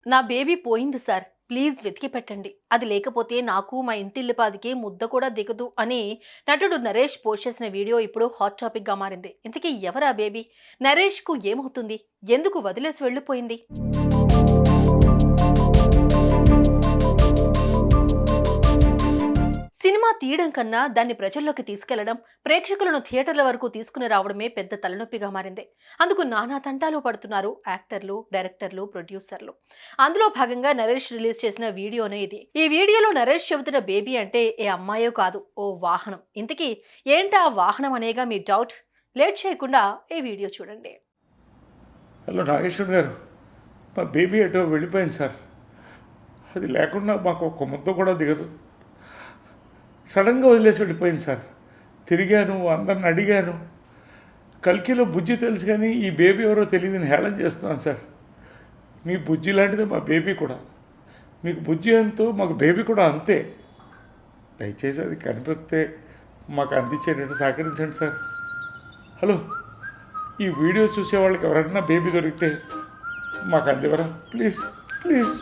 నా బేబీ పోయింది sir. Please వెతికి పెట్టండి. అది లేకపోతే నాకు మా ఇంటిల్లిపాదికి ముద్ద కూడా దిగదు అని నటుడు నరేష్ పోస్ట్ చేసిన వీడియో ఇప్పుడు హాట్ టాపిక్‌గా మారింది. ఇంతకీ ఎవరా బేబీ? నరేష్‌కు ఏమవుతుంది? ఎందుకు వదిలేసి వెళ్ళిపోయింది? సినిమా తీయడం కన్నా దాన్ని ప్రజల్లోకి తీసుకెళ్లడం, ప్రేక్షకులను థియేటర్ల వరకు తీసుకుని రావడమే పెద్ద తలనొప్పిగా మారింది. అందుకు నానా తంటాలు పడుతున్నారు యాక్టర్లు, డైరెక్టర్లు, ప్రొడ్యూసర్లు. అందులో భాగంగా నరేష్ రిలీజ్ చేసిన వీడియోనే ఇది. ఈ వీడియోలో నరేష్ చెబుతున్న బేబీ అంటే ఏ అమ్మాయో కాదు, ఓ వాహనం. ఇంతకీ ఏంటా వాహనం అనేగా మీ డౌట్? లేట్ చేయకుండా ఈ వీడియో చూడండి. హలో నాగేశ్వర్ గారు, మా బేబీ ఎటో వెళ్ళిపోయింది సార్. అది లేకుండా మాకు ఒక్క ముద్ద కూడా దిగదు. సడన్గా వదిలేసి వెళ్ళిపోయింది సార్. తిరిగాను, అందరిని అడిగాను. కల్కిలో బుజ్జి తెలుసు కానీ ఈ బేబీ ఎవరో తెలియదని హేళన చేస్తున్నాను సార్. మీ బుజ్జి లాంటిదే మా బేబీ కూడా. మీకు బుజ్జి ఎంతో మాకు బేబీ కూడా అంతే. దయచేసి అది కనిపిస్తే మాకు అందించేటట్టు సహకరించండి సార్. హలో, ఈ వీడియో చూసే వాళ్ళకి ఎవరైనా బేబీ దొరికితే మాకు అందివరా ప్లీజ్ ప్లీజ్.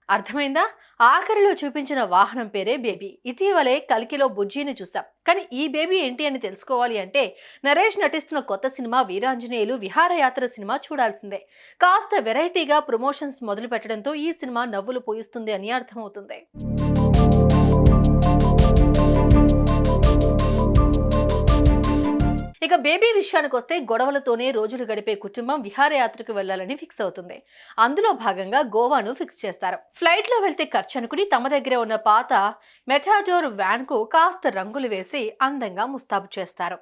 అర్థమైందా? ఆఖరిలో చూపించిన వాహనం పేరే బేబీ. ఇటీవలే కల్కిలో బుజ్జిని చూస్తాం. కానీ ఈ బేబీ ఏంటి అని తెలుసుకోవాలి అంటే నరేష్ నటిస్తున్న కొత్త సినిమా వీరాంజనేయులు విహారయాత్ర సినిమా చూడాల్సిందే. కాస్త వెరైటీగా ప్రమోషన్స్ మొదలు పెట్టడంతో ఈ సినిమా నవ్వులు పోయిస్తుంది అని అర్థమవుతుంది. ఇక బేబీ విషయానికి వస్తే గొడవలతోనే రోజులు గడిపే కుటుంబం విహారయాత్రకు వెళ్లాలని ఫిక్స్ అవుతుంది. అందులో భాగంగా గోవాను ఫిక్స్ చేస్తారు. ఫ్లైట్ లో వెళ్తే ఖర్చు అనుకుని తమ దగ్గర ఉన్న పాత మెటాడోర్ వ్యాన్ కు కాస్త రంగులు వేసి అందంగా ముస్తాబు చేస్తారు.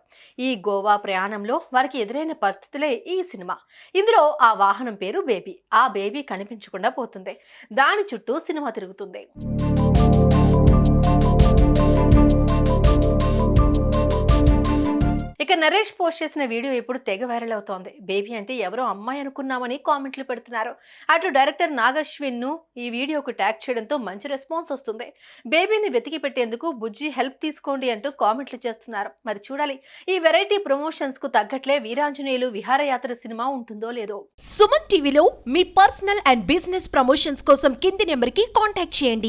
ఈ గోవా ప్రయాణంలో వారికి ఎదురైన పరిస్థితులే ఈ సినిమా. ఇందులో ఆ వాహనం పేరు బేబీ. ఆ బేబీ కనిపించకుండా పోతుంది. దాని చుట్టూ సినిమా తిరుగుతుంది. ఇక నరేష్ పోస్ట్ చేసిన వీడియో ఇప్పుడు తెగ వైరల్ అవుతోంది. బేబీ అంటే ఎవరో అమ్మాయి అనుకున్నామని కామెంట్లు పెడుతున్నారు. అటు డైరెక్టర్ నాగశ్విన్ ను ఈ వీడియోకు ట్యాగ్ చేయడంతో మంచి రెస్పాన్స్ వస్తుంది. బేబీని వెతికి పెట్టేందుకు బుజ్జి హెల్ప్ తీసుకోండి అంటూ కామెంట్లు చేస్తున్నారు. మరి చూడాలి, ఈ వెరైటీ ప్రమోషన్స్ కు తగ్గట్లే వీరాంజనేయులు విహారయాత్ర సినిమా ఉంటుందో లేదో. సుమన్ టీవీలో మీ పర్సనల్ అండ్ బిజినెస్ ప్రమోషన్స్ కోసం కింది నెంబర్ కి కాంటాక్ట్ చేయండి.